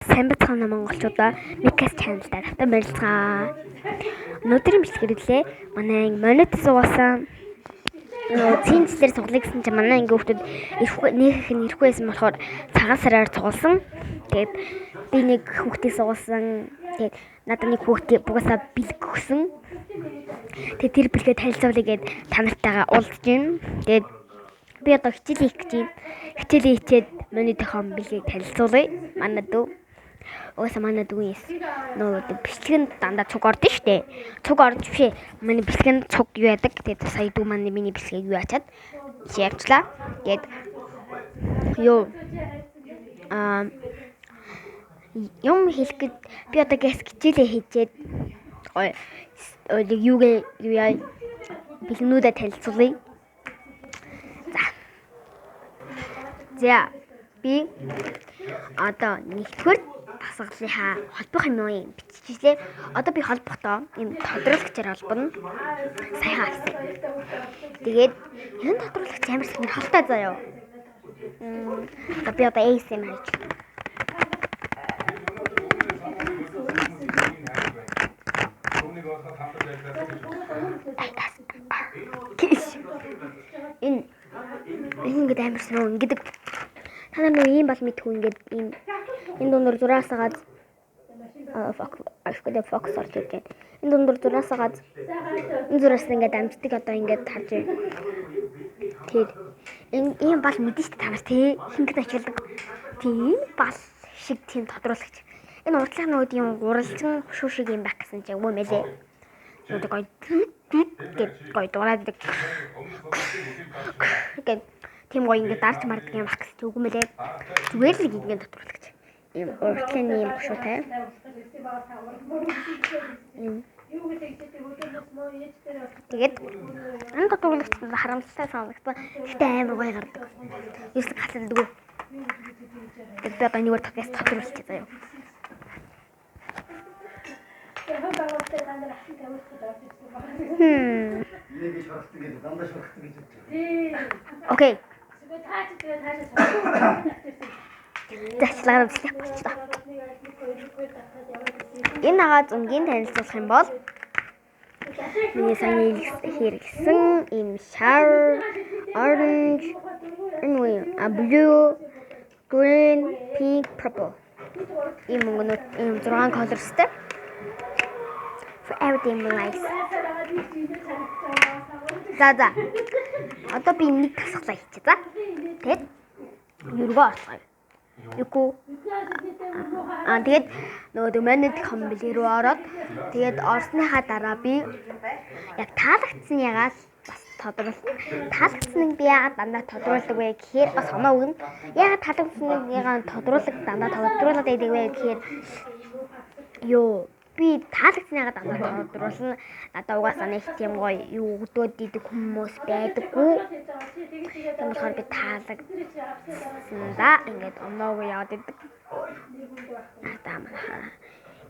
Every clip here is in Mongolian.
Сайн бацхан монголчуудаа Micas channel-аар тавтан барилцгаа. Өнөөдрийн бичлэгээр манай монит суусан цэнцлэр цуглаа гэсэн чинь манай ингээ хүүхдүүд нээхэх нь ирэхгүй байсан болохоор цагаан сараар цугласан. Тэгээд би нэг хүүхдийг суулсан. Тэгээд надад нэг хүүхдээ бугасаа бэлэг өгсөн. Тэгээд тэр бэлгээ танилцуулъя гэд та нартайгаа уулзж байна. Тэгээд би одоо хичээл хийх гэж байна. Хичээл хийчихэд монитынхоо бэлгийг танилцуулъя. Манай дүү. Угаасаа манай дүү нөгөө бичлэгэнд дандаа цуг ордон штэ. Цуг орж бишээ. Манай бичлэгэнд цуг юу яадаг. Тэгээд сая дүү манай миний бичлэгийг юу ачаад ярьчлаа. Тэгээд юм хэлэх гэж би одоо гэс хичээлээ хийчихэд юугээ юу яа бэлгнүүдэ танилцуулъя. За би одоо нэгдүгээр дасгалынхаа холбох юм биччихлээ. Одоо би холбохдоо энэ тодруулагчаар холбоно. Сайхан алсан. Тэгээд энэ тодруулагч ямар сонир холтой заяа. Би одоо ASM хийж. Энэ ингээд амар сонир ингээд та нар нэг юм бол мэдгүй ингээд энэ дундор зураасагаад фокус орж ирж байна. Энэ дундор зураасагаад энэ зураас ингээд амждаг одоо ингээд харж байна. Тэр ийм бол мэдэн шүү дээ та нар тий хингэж ачилдаг. Тийм бол шиг тийм тодруулагч. Энэ урдлах нүүд юм гуралжин хушуу шиг юм байх гэсэн чинь юу мэлээ. Нөгөө гоё гой дураадаг. Гэт тийм гоё ингээд дарж мардаг юм байх гэсэн үг мэлээ. Зүгээр л ингээд тодруулагч. Ийм урдлын юм хушуутай. Тэгээд энэ тодруулагч харамсалтай санагдсан. Гэтэ амар гоё гардаг. Юусэн гацалдаг. Тэгээд би одоо нэгөр подкаст тодруулчих заяа. Окей. Зачлагаад степ болчихлоо. Энэ агаад өнгийн танилцуулах юм бол миний сайн хэрэгсэн ийм shower, orange, blue, green, pink, purple. Ийм 6 colorстай. For everything nice. За. Одоо би нэг тасгалаа хийчихье. За. Тэгээд юургоо орцгоё. Юку. Тэгээд нөгөө манайд комбил руу ороод тэгээд орсныхаа дараа би яг таалагдсныгаас бас тодруулсан. Таалагдсныг би яагаад дандаа тодруулдаг вэ гэхээр бас оноо өгнө. Яагаад таалагдсныгаа дандаа тодруулдаг вэ гэхээр би таалагдсныгаа дандаа тодруулна. Надад угаасаа нэг тийм гоё юу өгдөөд идэг хүмүүс байдаггүй. Тийм болохоор би таалагдсандаа ингээд оноогүй яваад идэг.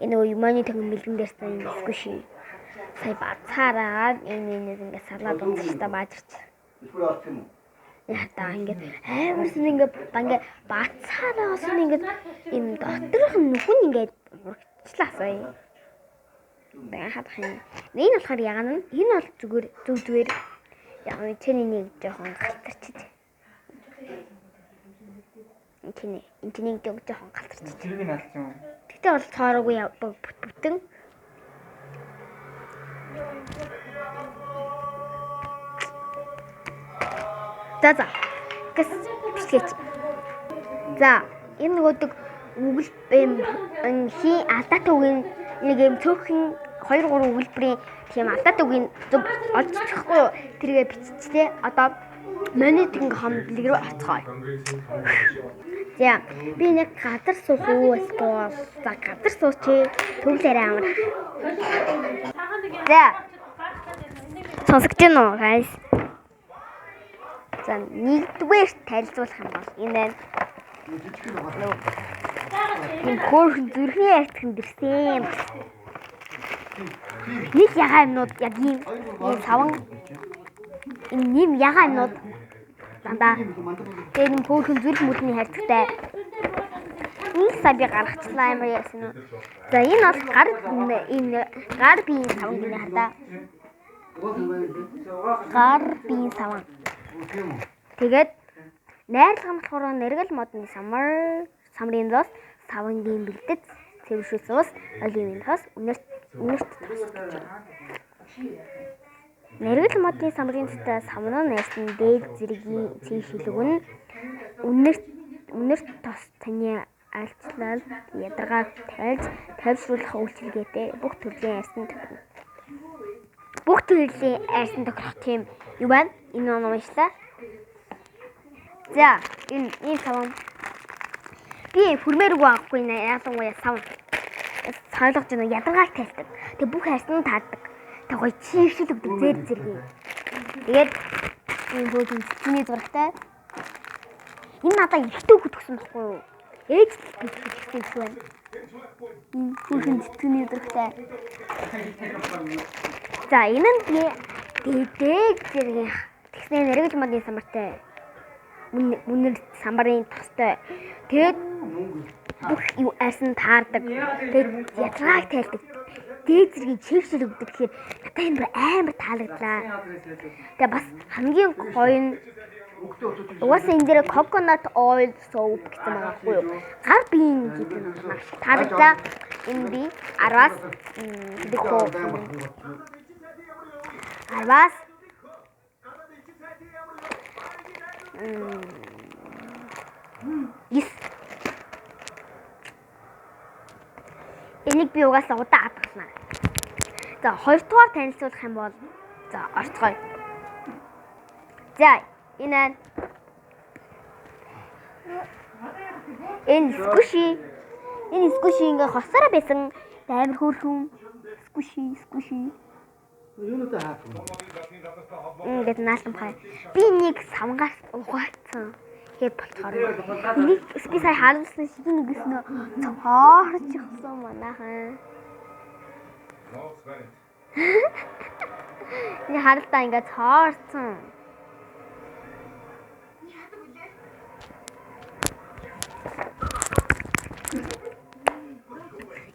Энэ юманы тэгэн бэлгэн дээр сайн дискуши. Сая бацаараа энэ ингээд салаад унштай баажирч. Ятаа ингээд амарсан ингээд бацаараас ингээд энэ доторх нь нүхэн ингээд урагчлаасаа. Бага хатах юм. Энэ болохоор ягаана. Энэ бол зүгээр яг нь чиний нэг жоохон галтарчиж. Чиний жоохон галтарчиж. Тэрийг нь алж юм. Тэгтээ бол цаараагүй бүтэн. За. Гэс бичлээч. За, энэ нөгөөдөг үгэл хий алдаатай үгийн нэг юм цөөхөн 2-3 өгүүлбэрийн тийм алдаатай үгийн зөв олж чадахгүй тэргээ биччихлээ. Одоо монитинг хомдлог руу оцгоё. За, би нэг газар суух уу эсвэл за газар суучи төвлөрөө амар. За. Сонсогч нь уу guys. За, нэгдүгээр танилцуулах юм бол энэ энэ хөөрхөн зүрхний айтхан дэрсэн. Нэг ягаан юмнууд яг ийм саван энэ ягаан юмнууд дандаа тэгээд энэ хөөрхөн зүрх мөдний хайрцагтай Ингээл сая би гаргачлаа юм яасан нь. За энэ бол гар биеийн саван гинэ хадаа. Гар биеийн саван. Тэгээд найрлага нь болохоор нэргэл модны самрын зоос савангийн бэлдэц цэвэршүүлсэн ус оливын хос үнэрт нэргэл модны самрын цэцтэй савнаа найрсан дээд зэргийн цэвэршүүлэг нь үнэрт тос таны альчлал ядаргаа тайлшруулах үйлчилгээтэй бүх төрлийн айсан тохирох тийм юу байна? Энэ уншлаа. За энэ саван би хүрмээргүй авахгүй нэ ялангуяа саван сойлгож байна ядаргааг тайлдаг. Тэг бүх айсан таардаг. Тэг гоё чийгшил өгдөг зэргийн. Тэгээд энэ бүгд чиний зурагтай. Энэ надаа ихтэй хөтгсөн байхгүй юу? Ээж хэлсэн юм байна. Энэ бүхэн чиний зурагтай. За энэ нь дээд зэргийн тэгснэ нэргэл модны самартай. Үнэр самбарын тостой. Тэгээд бүх юу айсан таардаг. Тэгээд ядаргааг тайлдаг. Дээд зэргийн чийгшил өгдөг гэхээр надад энэ амар таалагдлаа. Тэгээд бас хамгийн гоё нь угаасаа энэ дээр coconut oil soap гэсэн байгаа байхгүй юу? Гар биеийн гэдэг нь маш таалагдлаа. Энэ би 10-аас энийг би угаасаа удаа хадгална. За хоёрдугаар танилцуулах юм бол за орцгоё. За энэ скуши ингээ хосороо байсан амар хөөрхөн скуши юунуудаа хаах юм. Ингээд наалтан бай. Би нэг самгаас угаацсан. Хэд болцохоор. Энийг би сая хаалсан шидэн нэгээс нөө цоорч ихсэн манайхан. Энэ харалтаа ингээд цоорсон.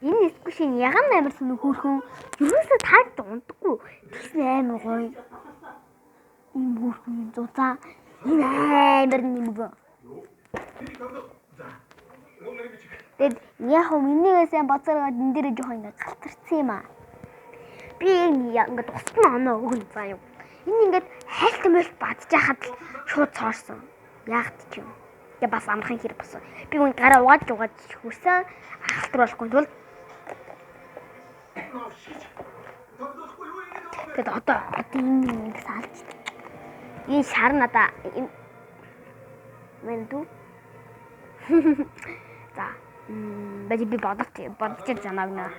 Энэ скушин яган амар сүнө хөөрхөн ерөөсөө таард ундаггүй. Тэгсэн амар гоё. Ийм хөөрхөн зузаан энэ амар нэмгэн. Тэгэд яг минийгээ сайн боцороод энэ дээр жоохон ингээд галтарсан юм аа. Би ингээд устна оноо өгнө заа юу. Энэ ингээд хайлт мэлт бадчихад л шууд цоорсон. Яагт ч юм. Тэгээ бас амархан хэрэг болсон. Би гоо гараа угааж хүрсэн. Ахалтруулахгүй тул тэгэд одоо энэ салж. Энэ шар надаа мэнду. За баji би бодож жанагна.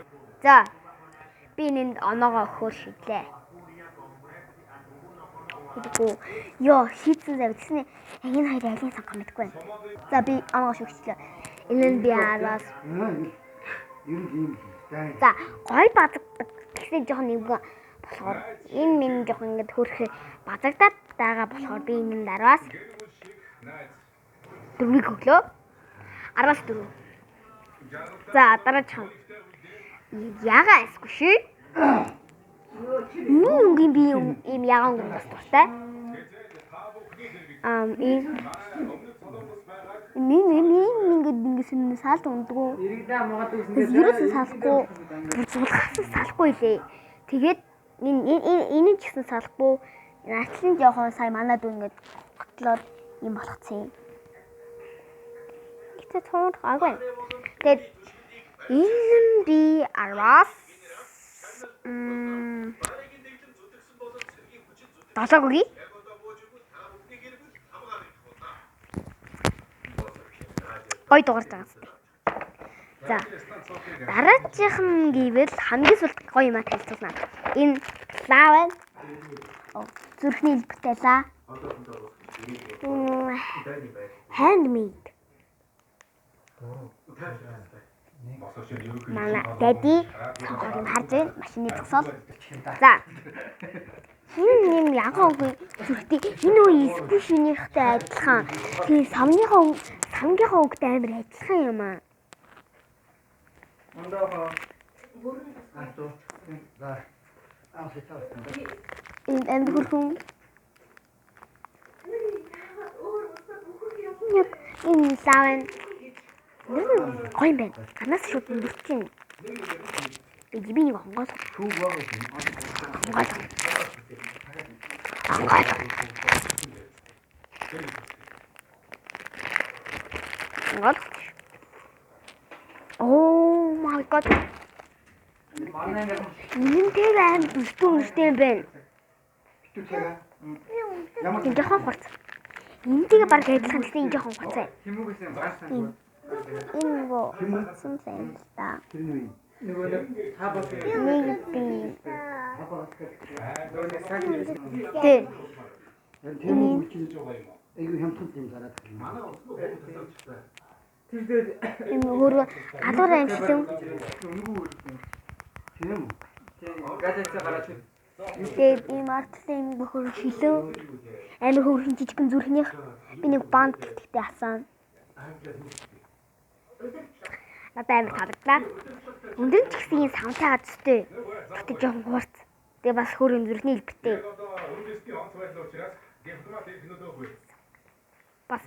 За би энэ оноогоо өхөр шидлээ. Тэгвэл ёо шийдсэн зав гэснэ. Яг энэ хоёр айлын сонгох мэдгүй байна. За би оноогоо шүгчлээ. Энэ нь би араас. За гой бадагдаг тэгсэн жоохон нэгэн болохоор энэ минь жоохон ингээд хөрхөө бадагдаад байгаа болохоор би энэ дараас 4-ийг өглөө 10-аас 4. За дараач ягаа эсгүй шээ. Үнгийн би ийм ягаан юм бас дуртай. Ингээд салт ундгүй. Ерөөсөө салахгүй. Зулгаас салахгүй лээ. Тэгээд энэ ч гэсэн салахгүй. Натлын жоохон сая манад ингээд готлоод юм болгоцсон юм. Гэтэ цоонх агай. Тэгээд энэ би 10-аас Дасаггүй. Гой дугаар заагстай. За. Дараачих нь гэвэл хамгийн сүүлд гоё юм танилцуулна. Энэ лаа байна. Зүрхний хэлбэртэй лаа. Handmade. Мана дэди сонгоод харж байна. Машины зогсоол. За. Энэ ягаан үгүй зүрхтэй энэ үе скушинийхтэй адилхан. Тэгээ самгийнхаа үгтэй амар адилхан юм аа. Энэ амд хөрхөн. Яг энэ лаван. Гоё юм байна. Ганаас шууд нүрчин. Би нэг хонгоос. What? Oh my god. Энэ тэр үстэй байна. Энэ жоохон хурц. Энтэйгээ баг адилхан гэсэн энэ жоохон хурц. Энэ гоо хурцсан сайн та. 이거 형통 좀 살아. Энэ хөрөө гадуур амжилсан. Тэгээд ийм артлын бөхөр шилэн амир хөрхөн жижигэн зүрхнийх би нэг банд гэхдээ асаан. Надад амир таалагдаа. Өндөр ч гэсэн ийм савтайгаа зүтэй. Тэгтээ жоохон хурц. Тэгээ бас хөрийн зүрхний хэлбэртэй. Бас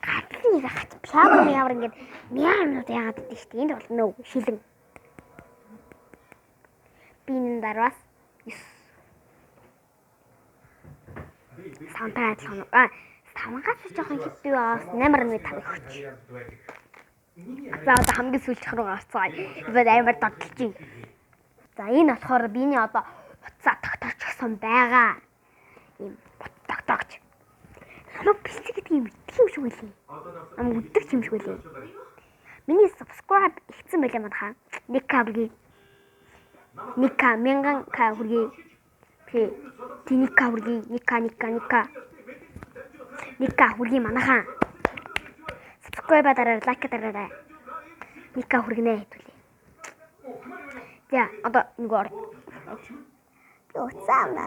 гадны хат пианоны явар ингээд минут яагаад гэдэг чинь энд бол нөө шилэн. Би энэ дараас сантаад л тавангаас жоохон хиттэй байгаас 8.5 өгч. За одоо хамгийн сүүлчх рүү гарцгаа. Ингээд амар додолж юм. За энэ болохоор биний одоо хуцаа тогтоочихсон байгаа. Ийм тогтоогч. Хамаг бэлэг гэдэг юм тийм шиг үлээ. Ам үддэг юм шиг үлээ. Миний subscribe ихсэн байлаа манайхаа. 1k хүргэе. 1k 1000k хүргэе. Тэ 1k хүргэе. 1k хүргэе манайхаа. Subscribe дараарай, like дараарай. 1k хүргэнэ хэвлээ. За одоо нэг ор. Би уцаана.